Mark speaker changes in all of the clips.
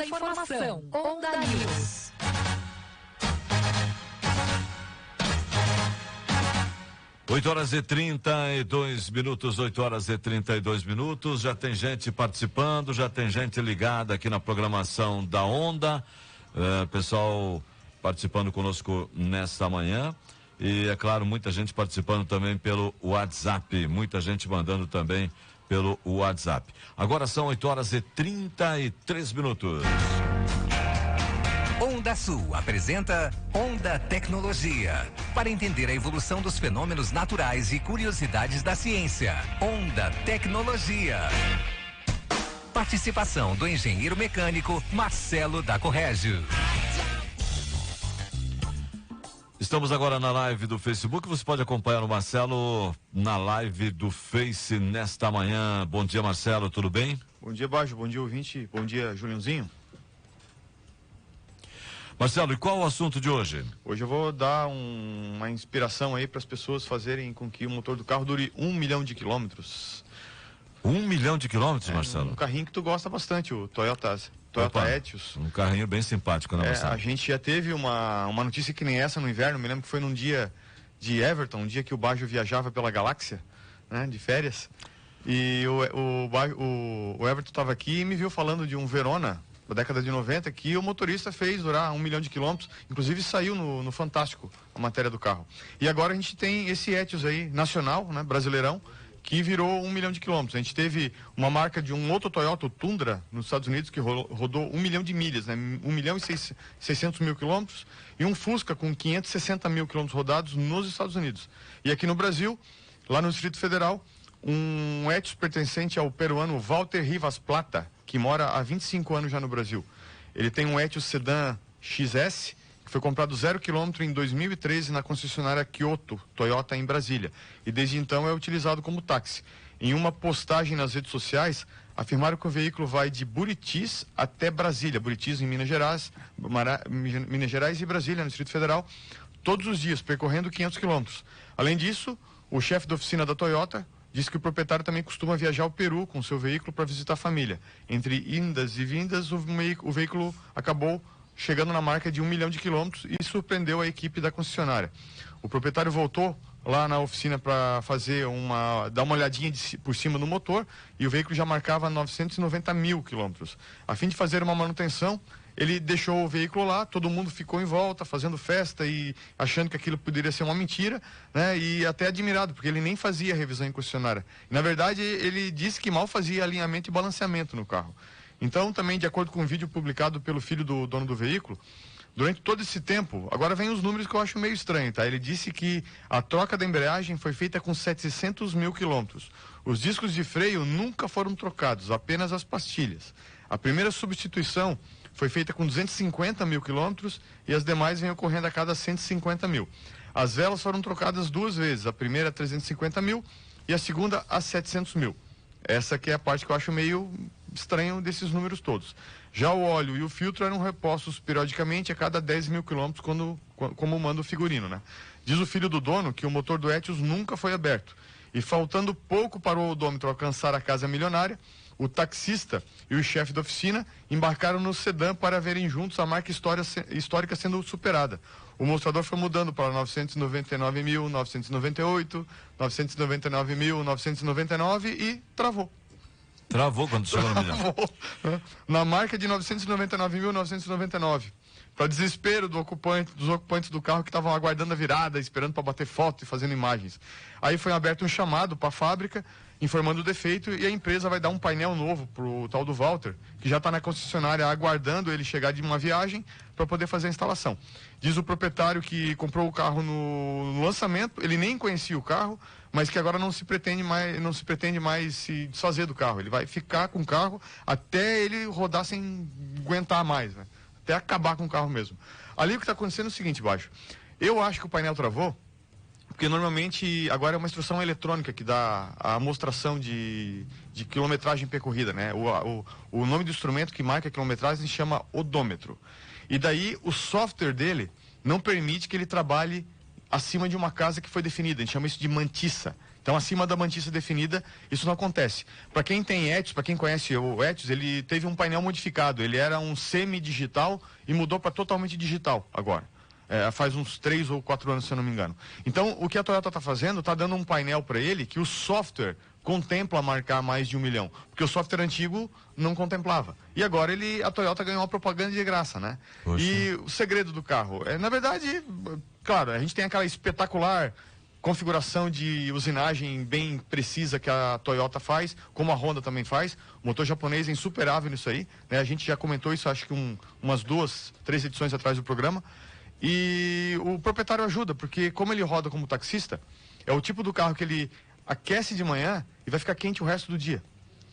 Speaker 1: da informação. Onda News.
Speaker 2: Oito horas e 32 minutos, 8 horas e 32 minutos. Já tem gente participando, já tem gente ligada aqui na programação da Onda. Pessoal participando conosco nesta manhã. E, é claro, muita gente participando também pelo WhatsApp. Muita gente mandando também pelo WhatsApp. Agora são 8 horas e 33 minutos.
Speaker 3: Onda Sul apresenta Onda Tecnologia, para entender a evolução dos fenômenos naturais e curiosidades da ciência. Onda Tecnologia. Participação do engenheiro mecânico Marcelo da Corrégio.
Speaker 2: Estamos agora na live do Facebook. Você pode acompanhar o Marcelo na live do Face nesta manhã. Bom dia, Marcelo, tudo bem?
Speaker 4: Bom dia, Baixo. Bom dia, ouvinte. Bom dia, Juliãozinho.
Speaker 2: Marcelo, e qual o assunto de hoje?
Speaker 4: Hoje eu vou dar uma inspiração aí para as pessoas fazerem com que o motor do carro dure 1 milhão de quilômetros.
Speaker 2: 1 milhão de quilômetros, Marcelo?
Speaker 4: Um carrinho que tu gosta bastante, o Toyota Etios.
Speaker 2: Um carrinho bem simpático, né, Marcelo?
Speaker 4: A gente já teve uma notícia que nem essa no inverno. Me lembro que foi num dia de Everton, um dia que o Baggio viajava pela galáxia, né, de férias. E o Everton estava aqui e me viu falando de um Verona da década de 90, que o motorista fez durar 1 milhão de quilômetros, inclusive saiu no Fantástico a matéria do carro. E agora a gente tem esse Etios aí, nacional, né, brasileirão, que virou 1 milhão de quilômetros. A gente teve uma marca de um outro Toyota, o Tundra, nos Estados Unidos, que rodou 1 milhão de milhas, né, 1 milhão e 600 mil quilômetros, e um Fusca com 560 mil quilômetros rodados nos Estados Unidos. E aqui no Brasil, lá no Distrito Federal, um Etios pertencente ao peruano Walter Rivas Plata, que mora há 25 anos já no Brasil. Ele tem um Etios Sedan XS, que foi comprado 0 km em 2013 na concessionária Kyoto Toyota em Brasília. E desde então é utilizado como táxi. Em uma postagem nas redes sociais, afirmaram que o veículo vai de Buritis até Brasília. Buritis em Minas Gerais e Brasília, no Distrito Federal, todos os dias, percorrendo 500 quilômetros. Além disso, o chefe da oficina da Toyota disse que o proprietário também costuma viajar ao Peru com seu veículo para visitar a família. Entre indas e vindas, o veículo acabou chegando na marca de 1 milhão de quilômetros e surpreendeu a equipe da concessionária. O proprietário voltou lá na oficina para dar uma olhadinha por cima do motor, e o veículo já marcava 990 mil quilômetros. A fim de fazer uma manutenção, ele deixou o veículo lá, todo mundo ficou em volta, fazendo festa e achando que aquilo poderia ser uma mentira, né? E até admirado, porque ele nem fazia revisão em concessionária. Na verdade, ele disse que mal fazia alinhamento e balanceamento no carro. Então, também, de acordo com um vídeo publicado pelo filho do dono do veículo, durante todo esse tempo, agora vem os números que eu acho meio estranho, tá? Ele disse que a troca da embreagem foi feita com 700 mil quilômetros. Os discos de freio nunca foram trocados, apenas as pastilhas. A primeira substituição foi feita com 250 mil quilômetros e as demais vêm ocorrendo a cada 150 mil. As velas foram trocadas 2 vezes, a primeira a 350 mil e a segunda a 700 mil. Essa que é a parte que eu acho meio estranho desses números todos. Já o óleo e o filtro eram repostos periodicamente a cada 10 mil quilômetros, como manda o figurino, né? Diz o filho do dono que o motor do Etios nunca foi aberto. E faltando pouco para o odômetro alcançar a casa milionária, o taxista e o chefe da oficina embarcaram no sedã para verem juntos a marca histórica sendo superada. O mostrador foi mudando para 999 mil, 998, 999 mil, 999 e travou.
Speaker 2: Travou quando chegou no milhão.
Speaker 4: Na marca de 999.999. Para desespero dos ocupantes do carro que estavam aguardando a virada, esperando para bater foto e fazendo imagens. Aí foi aberto um chamado para a fábrica, informando o defeito, e a empresa vai dar um painel novo pro tal do Walter, que já está na concessionária aguardando ele chegar de uma viagem para poder fazer a instalação. Diz o proprietário que comprou o carro no lançamento, ele nem conhecia o carro, mas que agora não se pretende mais se desfazer do carro. Ele vai ficar com o carro até ele rodar sem aguentar mais, né? Até acabar com o carro mesmo. Ali o que está acontecendo é o seguinte, Baixo. Eu acho que o painel travou, porque normalmente agora é uma instrução eletrônica que dá a amostração de quilometragem percorrida, né? O nome do instrumento que marca a quilometragem se chama odômetro. E daí o software dele não permite que ele trabalhe acima de uma casa que foi definida. A gente chama isso de mantiça, Então, acima da mantice definida, isso não acontece. Para quem tem Etios, para quem conhece o Etios, ele teve um painel modificado. Ele era um semi-digital e mudou para totalmente digital agora. Faz uns 3 ou 4 anos, se eu não me engano. Então, o que a Toyota está fazendo, está dando um painel para ele que o software contempla marcar mais de 1 milhão. Porque o software antigo não contemplava. E agora a Toyota ganhou uma propaganda de graça, né?
Speaker 2: Poxa.
Speaker 4: E o segredo do carro, na verdade, claro, a gente tem aquela espetacular configuração de usinagem bem precisa que a Toyota faz, como a Honda também faz. O motor japonês é insuperável nisso aí, né? A gente já comentou isso, acho que umas 2, 3 edições atrás do programa. E o proprietário ajuda, porque como ele roda como taxista, é o tipo do carro que ele aquece de manhã e vai ficar quente o resto do dia.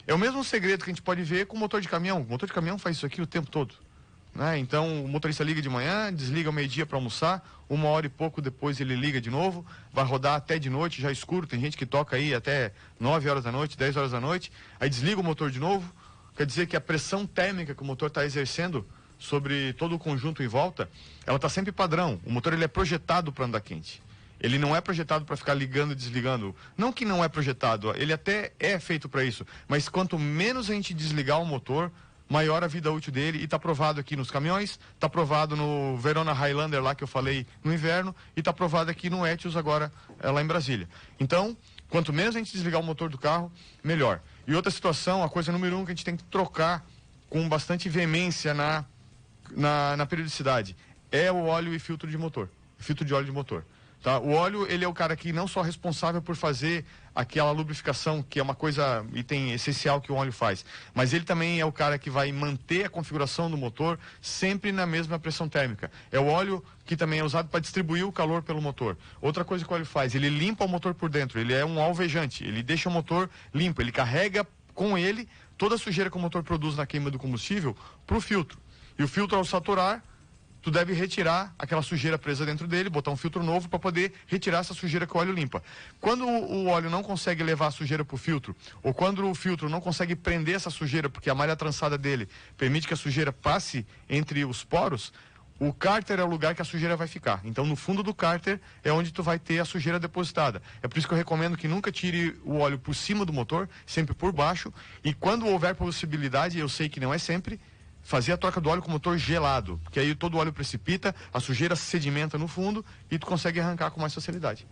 Speaker 4: É o mesmo segredo que a gente pode ver com o motor de caminhão. O motor de caminhão faz isso aqui o tempo todo, né? Então o motorista liga de manhã, desliga ao meio-dia para almoçar, 1 hora e pouco depois ele liga de novo, vai rodar até de noite, já escuro, tem gente que toca aí até 9 horas da noite, 10 horas da noite, aí desliga o motor de novo. Quer dizer que a pressão térmica que o motor está exercendo sobre todo o conjunto em volta, ela está sempre padrão. O motor ele é projetado para andar quente. Ele não é projetado para ficar ligando e desligando. Não que não é projetado, ele até é feito para isso. Mas quanto menos a gente desligar o motor, maior a vida útil dele. E está provado aqui nos caminhões, está provado no Verona Highlander lá que eu falei no inverno, e está provado aqui no Etios agora, lá em Brasília. Então, quanto menos a gente desligar o motor do carro, melhor. E outra situação, a coisa número 1 que a gente tem que trocar com bastante veemência na periodicidade, é o óleo e filtro de motor, filtro de óleo de motor. Tá? O óleo, ele é o cara que não só é responsável por fazer aquela lubrificação, que é uma coisa item essencial que o óleo faz, mas ele também é o cara que vai manter a configuração do motor sempre na mesma pressão térmica. É o óleo que também é usado para distribuir o calor pelo motor. Outra coisa que o óleo faz, ele limpa o motor por dentro, ele é um alvejante, ele deixa o motor limpo, ele carrega com ele toda a sujeira que o motor produz na queima do combustível para o filtro. E o filtro, ao saturar, tu deve retirar aquela sujeira presa dentro dele, botar um filtro novo para poder retirar essa sujeira que o óleo limpa. Quando o óleo não consegue levar a sujeira para o filtro, ou quando o filtro não consegue prender essa sujeira, porque a malha trançada dele permite que a sujeira passe entre os poros, o cárter é o lugar que a sujeira vai ficar. Então, no fundo do cárter é onde tu vai ter a sujeira depositada. É por isso que eu recomendo que nunca tire o óleo por cima do motor, sempre por baixo. E quando houver possibilidade, eu sei que não é sempre, fazer a troca do óleo com o motor gelado, porque aí todo o óleo precipita, a sujeira sedimenta no fundo e tu consegue arrancar com mais facilidade.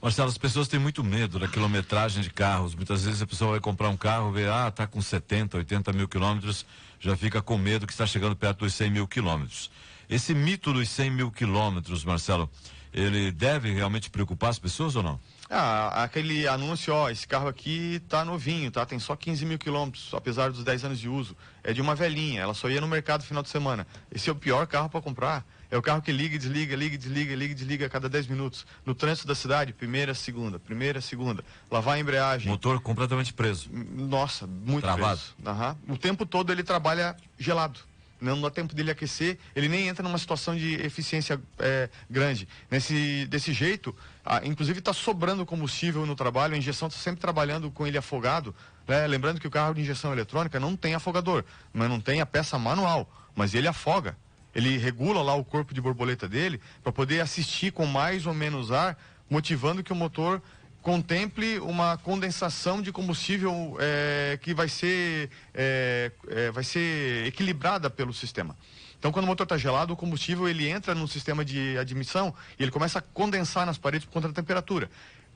Speaker 2: Marcelo, as pessoas têm muito medo da quilometragem de carros. Muitas vezes a pessoa vai comprar um carro, vê, tá com 70, 80 mil quilômetros, já fica com medo que está chegando perto dos 100 mil quilômetros. Esse mito dos 100 mil quilômetros, Marcelo, ele deve realmente preocupar as pessoas ou não?
Speaker 4: Aquele anúncio, esse carro aqui tá novinho, tá? Tem só 15 mil quilômetros, apesar dos 10 anos de uso. É de uma velhinha, ela só ia no mercado no final de semana. Esse é o pior carro para comprar. É o carro que liga e desliga, liga e desliga, liga e desliga a cada 10 minutos. No trânsito da cidade, primeira, segunda. Lavar a embreagem.
Speaker 2: Motor completamente preso.
Speaker 4: Nossa, muito
Speaker 2: travado.
Speaker 4: Preso. O tempo todo ele trabalha gelado. Não dá tempo dele aquecer, ele nem entra numa situação de eficiência grande. Desse jeito, inclusive está sobrando combustível no trabalho, a injeção está sempre trabalhando com ele afogado, né? Lembrando que o carro de injeção eletrônica não tem afogador, mas não tem a peça manual, mas ele afoga. Ele regula lá o corpo de borboleta dele para poder assistir com mais ou menos ar, motivando que o motor contemple uma condensação de combustível que vai ser equilibrada pelo sistema. Então, quando o motor está gelado, o combustível ele entra no sistema de admissão e ele começa a condensar nas paredes por conta da temperatura.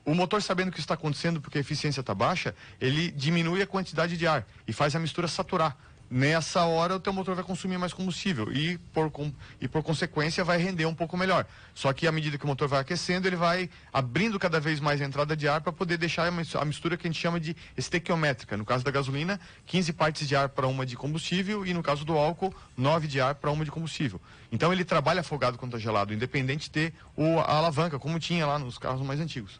Speaker 4: O motor, sabendo que isso está acontecendo porque a eficiência está baixa, ele diminui a quantidade de ar e faz a mistura saturar. Nessa hora o teu motor vai consumir mais combustível e por consequência vai render um pouco melhor. Só que à medida que o motor vai aquecendo, ele vai abrindo cada vez mais a entrada de ar para poder deixar a mistura que a gente chama de estequiométrica. No caso da gasolina, 15 partes de ar para uma de combustível e no caso do álcool, 9 de ar para uma de combustível. Então ele trabalha afogado quando está gelado, independente de ter a alavanca, como tinha lá nos carros mais antigos.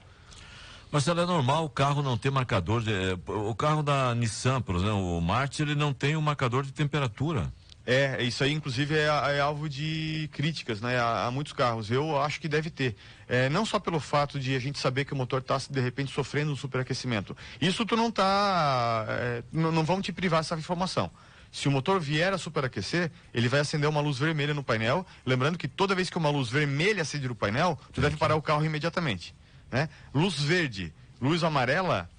Speaker 2: Marcelo, é normal o carro não ter marcador o carro da Nissan, por exemplo, o Martin, ele não tem um marcador de temperatura.
Speaker 4: Isso aí inclusive é alvo de críticas, né, a muitos carros. Eu acho que deve ter. Não só pelo fato de a gente saber que o motor está de repente sofrendo um superaquecimento. Isso tu não tá, não vão te privar dessa informação. Se o motor vier a superaquecer, ele vai acender uma luz vermelha no painel. Lembrando que toda vez que uma luz vermelha acende no painel, tu deve parar o carro imediatamente. Né? Luz verde, Luz amarela,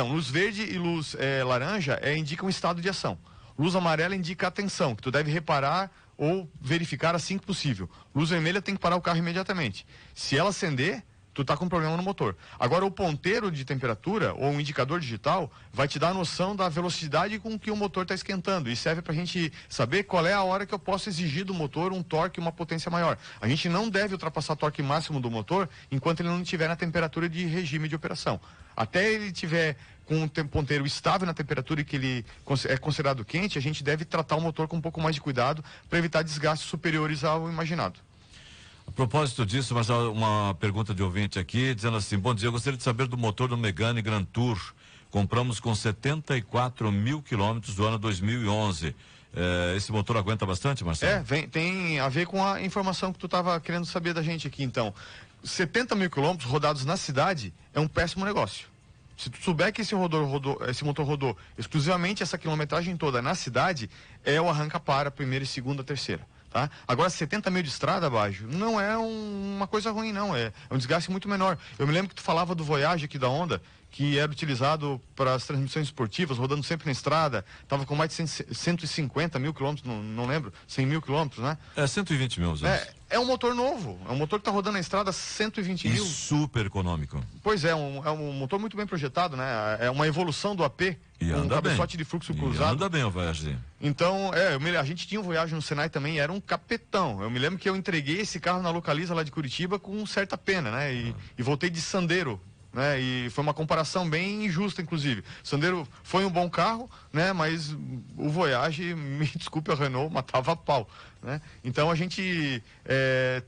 Speaker 4: luz verde e luz laranja indicam estado de ação. Luz amarela indica atenção, que tu deve reparar ou verificar assim que possível. Luz vermelha tem que parar o carro imediatamente. Se ela acender, tu tá com problema no motor. Agora, o ponteiro de temperatura ou um indicador digital vai te dar a noção da velocidade com que o motor está esquentando, e serve para a gente saber qual é a hora que eu posso exigir do motor um torque e uma potência maior. A gente não deve ultrapassar o torque máximo do motor enquanto ele não estiver na temperatura de regime de operação. Até ele tiver com um ponteiro estável na temperatura e que ele é considerado quente, a gente deve tratar o motor com um pouco mais de cuidado para evitar desgastes superiores ao imaginado.
Speaker 2: A propósito disso, mas uma pergunta de ouvinte aqui, dizendo assim: bom dia, eu gostaria de saber do motor do Megane Grand Tour. Compramos com 74 mil quilômetros do ano 2011. Esse motor aguenta bastante, Marcelo?
Speaker 4: Tem a ver com a informação que tu estava querendo saber da gente aqui, então. 70 mil quilômetros rodados na cidade é um péssimo negócio. Se tu souber que esse motor rodou exclusivamente essa quilometragem toda na cidade, é o arranca-para, primeira, segunda, terceira. Tá? Agora, 70 mil de estrada, Baggio, não é uma coisa ruim, não. É um desgaste muito menor. Eu me lembro que tu falava do Voyage aqui da Honda, que era utilizado para as transmissões esportivas, rodando sempre na estrada, estava com mais de 150 mil quilômetros, não lembro, 100 mil quilômetros, né?
Speaker 2: 120 mil.
Speaker 4: É um motor novo, é um motor que está rodando na estrada 120 mil.
Speaker 2: Super econômico.
Speaker 4: Pois é um motor muito bem projetado, né? É uma evolução do AP,
Speaker 2: e
Speaker 4: com um cabeçote de fluxo cruzado.
Speaker 2: Anda bem o Voyage.
Speaker 4: Então, a gente tinha um Voyage no Senai também, era um capetão. Eu me lembro que eu entreguei esse carro na Localiza lá de Curitiba com certa pena, né? E voltei de Sandero, né? E foi uma comparação bem injusta, inclusive. Sandero foi um bom carro, né? Mas o Voyage, me desculpe, a Renault matava a pau, né? Então a gente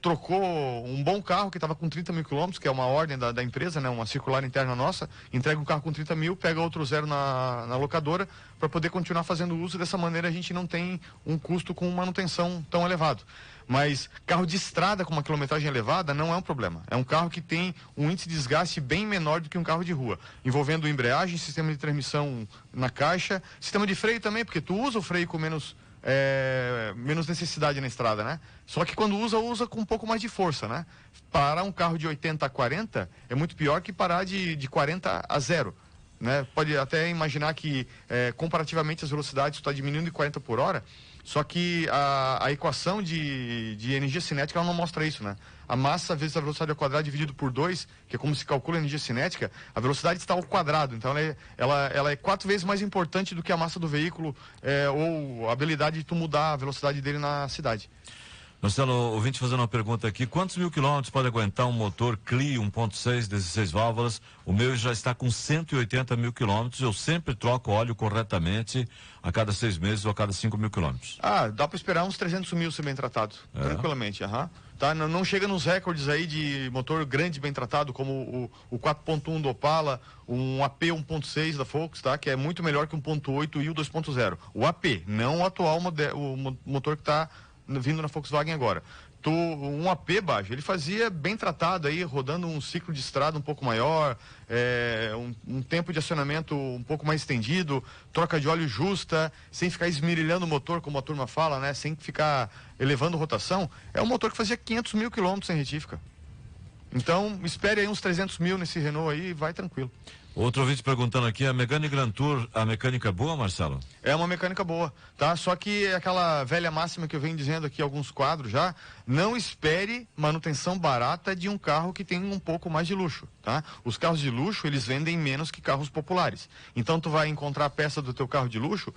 Speaker 4: trocou um bom carro que estava com 30 mil quilômetros, que é uma ordem da empresa, né? Uma circular interna nossa, entrega um carro com 30 mil, pega outro zero na locadora para poder continuar fazendo uso. Dessa maneira a gente não tem um custo com manutenção tão elevado. Mas carro de estrada com uma quilometragem elevada não é um problema. É um carro que tem um índice de desgaste bem menor do que um carro de rua, envolvendo embreagem, sistema de transmissão na caixa, sistema de freio também, porque tu usa o freio com menos necessidade na estrada, né? Só que quando usa com um pouco mais de força, né? Parar um carro de 80 a 40 é muito pior que parar de 40 a 0. Né? Pode até imaginar que comparativamente as velocidades está diminuindo de 40 por hora, só que a equação de energia cinética ela não mostra isso, né? A massa vezes a velocidade ao quadrado dividido por 2, que é como se calcula a energia cinética, a velocidade está ao quadrado, então ela é 4 vezes mais importante do que a massa do veículo ou a habilidade de tu mudar a velocidade dele na cidade.
Speaker 2: Marcelo, ouvinte fazendo uma pergunta aqui: quantos mil quilômetros pode aguentar um motor Clio 1.6, 16 válvulas? O meu já está com 180 mil quilômetros. Eu sempre troco óleo corretamente a cada 6 meses ou a cada 5 mil quilômetros.
Speaker 4: Dá para esperar uns 300 mil ser bem tratado, tranquilamente. Tá? Não chega nos recordes aí de motor grande bem tratado, como o 4.1 do Opala, um AP 1.6 da Volks, tá? Que é muito melhor que o 1.8 e o 2.0. O AP, não o atual o motor que está vindo na Volkswagen agora. Um AP, Baggio, ele fazia bem tratado aí, rodando um ciclo de estrada um pouco maior, um tempo de acionamento um pouco mais estendido, troca de óleo justa, sem ficar esmirilhando o motor, como a turma fala, né? Sem ficar elevando rotação. É um motor que fazia 500 mil quilômetros sem retífica. Então, espere aí uns 300 mil nesse Renault aí e vai tranquilo.
Speaker 2: Outro ouvinte perguntando aqui: a Megane Grand Tour, a mecânica é boa, Marcelo?
Speaker 4: É uma mecânica boa, tá? Só que é aquela velha máxima que eu venho dizendo aqui em alguns quadros já: não espere manutenção barata de um carro que tem um pouco mais de luxo, tá? Os carros de luxo, eles vendem menos que carros populares. Então tu vai encontrar a peça do teu carro de luxo?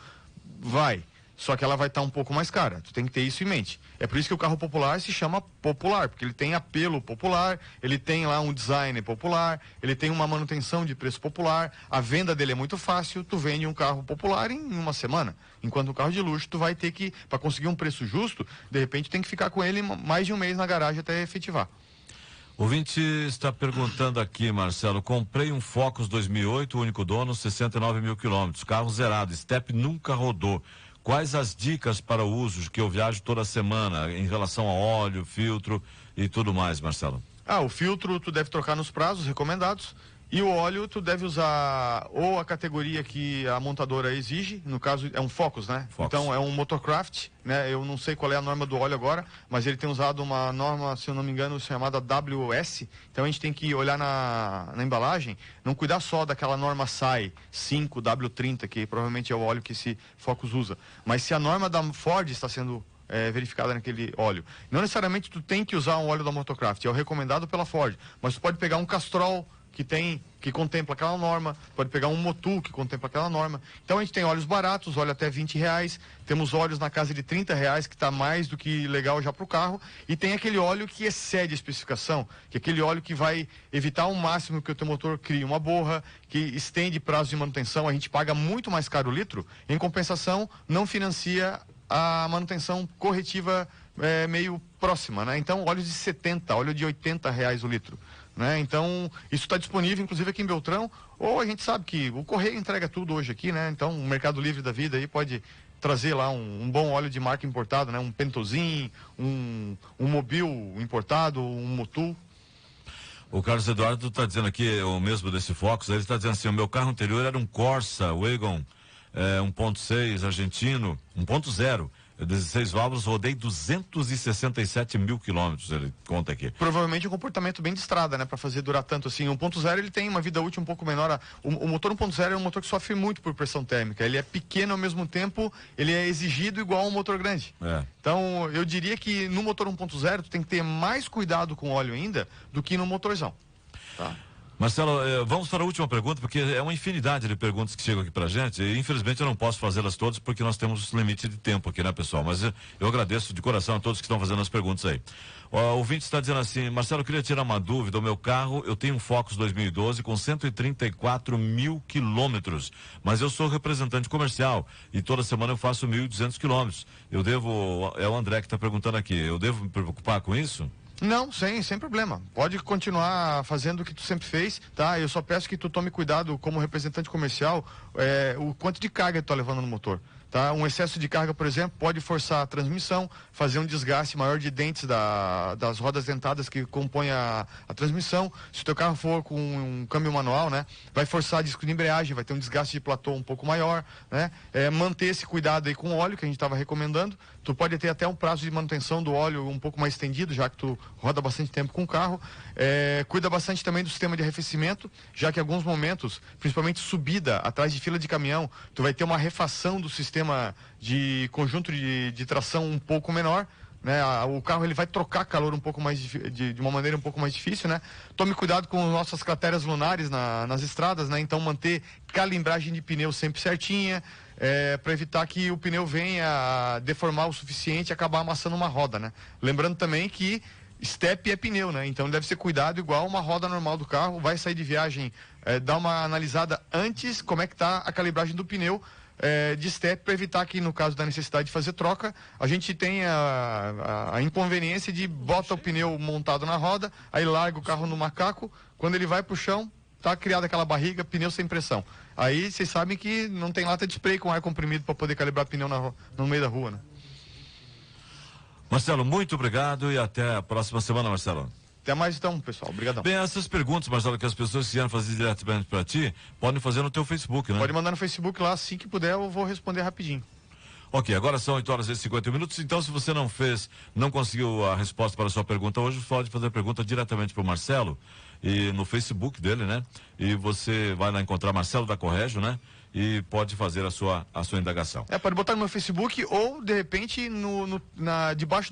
Speaker 4: Vai. Só que ela vai estar um pouco mais cara. Tu tem que ter isso em mente. É por isso que o carro popular se chama popular, porque ele tem apelo popular, ele tem lá um design popular, ele tem uma manutenção de preço popular, a venda dele é muito fácil, tu vende um carro popular em uma semana. Enquanto o carro de luxo, tu vai ter que, para conseguir um preço justo, de repente tem que ficar com ele mais de um mês na garagem até efetivar.
Speaker 2: O ouvinte está perguntando aqui, Marcelo: comprei um Focus 2008, único dono, 69 mil quilômetros, carro zerado, step nunca rodou. Quais as dicas para o uso, que eu viajo toda semana, em relação a óleo, filtro e tudo mais, Marcelo?
Speaker 4: O filtro tu deve trocar nos prazos recomendados E o óleo, tu deve usar ou a categoria que a montadora exige, no caso é um Focus, né?
Speaker 2: Focus.
Speaker 4: Então é um Motorcraft, né? Eu não sei qual é a norma do óleo agora, mas ele tem usado uma norma, se eu não me engano, chamada WS. Então a gente tem que olhar na embalagem, não cuidar só daquela norma SAI 5 W30, que provavelmente é o óleo que esse Focus usa, mas se a norma da Ford está sendo verificada naquele óleo. Não necessariamente tu tem que usar um óleo da Motorcraft, é o recomendado pela Ford, mas tu pode pegar um Castrol que contempla aquela norma, pode pegar um Motul que contempla aquela norma. Então a gente tem óleos baratos, óleo até R$20, temos óleos na casa de R$30, que está mais do que legal já para o carro, e tem aquele óleo que excede a especificação, que é aquele óleo que vai evitar ao máximo que o teu motor crie uma borra, que estende prazo de manutenção, a gente paga muito mais caro o litro, em compensação não financia a manutenção corretiva meio próxima, né? Então óleo de R$70, óleo de R$80 o litro. Né? Então, isso está disponível, inclusive aqui em Beltrão, ou a gente sabe que o Correio entrega tudo hoje aqui, né? Então, o Mercado Livre da vida aí pode trazer lá um bom óleo de marca importado, né? Um Pentozin, um Mobil importado, um Motul.
Speaker 2: O Carlos Eduardo está dizendo aqui, o mesmo desse Focus, ele está dizendo assim, o meu carro anterior era um Corsa Wagon 1.6 argentino, 1.0. 16 válvulas, rodei 267 mil quilômetros, ele conta aqui.
Speaker 4: Provavelmente um comportamento bem de estrada, né? Para fazer durar tanto assim. 1.0 ele tem uma vida útil um pouco menor. O motor 1.0 é um motor que sofre muito por pressão térmica. Ele é pequeno ao mesmo tempo, ele é exigido igual a um motor grande. Então, eu diria que no motor 1.0 tu tem que ter mais cuidado com o óleo ainda do que no motorzão. Tá?
Speaker 2: Marcelo, vamos para a última pergunta, porque é uma infinidade de perguntas que chegam aqui pra gente, e infelizmente eu não posso fazê-las todas, porque nós temos limite de tempo aqui, né, pessoal? Mas eu agradeço de coração a todos que estão fazendo as perguntas aí. O ouvinte está dizendo assim, Marcelo, eu queria tirar uma dúvida, o meu carro, eu tenho um Focus 2012 com 134 mil quilômetros, mas eu sou representante comercial, e toda semana eu faço 1.200 quilômetros. Eu devo, é o André que está perguntando aqui, eu devo me preocupar com isso?
Speaker 4: Não, sem problema. Pode continuar fazendo o que tu sempre fez, tá? Eu só peço que tu tome cuidado como representante comercial, o quanto de carga tu tá levando no motor. Tá? Um excesso de carga, por exemplo, pode forçar a transmissão, fazer um desgaste maior de dentes das rodas dentadas que compõem a transmissão. Se o teu carro for com um câmbio manual, né, vai forçar disco de embreagem, vai ter um desgaste de platô um pouco maior, né? Manter esse cuidado aí com o óleo que a gente estava recomendando. Tu pode ter até um prazo de manutenção do óleo um pouco mais estendido, já que tu roda bastante tempo com o carro. Cuida bastante também do sistema de arrefecimento, já que em alguns momentos, principalmente subida, atrás de fila de caminhão, tu vai ter uma refação do sistema de conjunto de tração um pouco menor, né? O carro ele vai trocar calor um pouco mais de uma maneira um pouco mais difícil, né? Tome cuidado com nossas crateras lunares nas estradas, né? Então manter calibragem de pneu sempre certinha, para evitar que o pneu venha a deformar o suficiente e acabar amassando uma roda, né? Lembrando também que step é pneu, né? Então deve ser cuidado igual uma roda normal do carro. Vai sair de viagem, dá uma analisada antes como é que tá a calibragem do pneu de step, para evitar que no caso da necessidade de fazer troca, a gente tenha a inconveniência de bota o pneu montado na roda, aí larga o carro no macaco, quando ele vai pro chão, tá criada aquela barriga, pneu sem pressão. Aí vocês sabem que não tem lata de spray com ar comprimido para poder calibrar pneu no meio da rua, né?
Speaker 2: Marcelo, muito obrigado e até a próxima semana, Marcelo.
Speaker 4: Até mais então, pessoal. Obrigadão.
Speaker 2: Bem, essas perguntas, Marcelo, que as pessoas quiserem fazer diretamente para ti, podem fazer no teu Facebook, né?
Speaker 4: Pode mandar no Facebook lá, assim que puder eu vou responder rapidinho.
Speaker 2: Ok, agora são 8h50, então se você não conseguiu a resposta para a sua pergunta hoje, pode fazer a pergunta diretamente para o Marcelo, e no Facebook dele, né? E você vai lá encontrar Marcelo da Corrégio, né? E pode fazer a sua indagação.
Speaker 4: Pode botar no meu Facebook ou, de repente, debaixo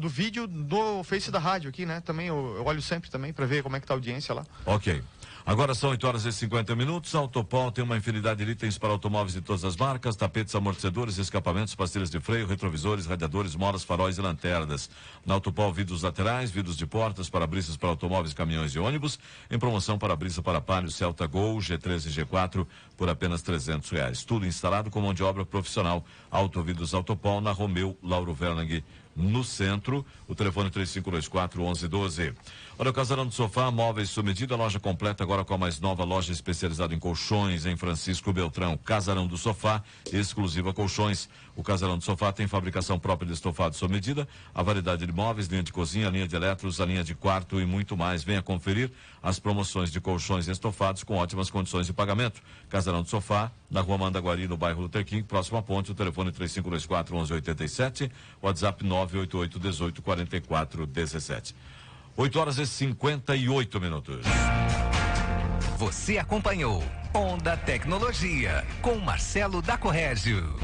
Speaker 4: do vídeo do Face da rádio aqui, né? Também eu olho sempre também para ver como é que tá a audiência lá.
Speaker 2: Ok. Agora são 8h50. A Autopol tem uma infinidade de itens para automóveis de todas as marcas, tapetes, amortecedores, escapamentos, pastilhas de freio, retrovisores, radiadores, molas, faróis e lanternas. Na Autopol, vidros laterais, vidros de portas, para-brisas para automóveis, caminhões e ônibus. Em promoção, para-brisa para Palio, Celta Gol, G3 e G4 por apenas R$300. Tudo instalado com mão de obra profissional. Autovidros Autopol, na Romeu Lauro Vernag, no centro. O telefone 3524-1112. Olha, o Casarão do Sofá, móveis sob medida, loja completa agora agora com a mais nova loja especializada em colchões em Francisco Beltrão. Casarão do Sofá, exclusiva colchões. O Casarão do Sofá tem fabricação própria de estofados sob medida, a variedade de móveis, linha de cozinha, linha de eletros, a linha de quarto e muito mais. Venha conferir as promoções de colchões e estofados com ótimas condições de pagamento. Casarão do Sofá, na Rua Mandaguari, no bairro Luther King, próximo à ponte. O telefone 3524-1187, WhatsApp 988-1844-17. 8 horas e 58 minutos.
Speaker 3: Você acompanhou Onda Tecnologia com Marcelo da Corrégio.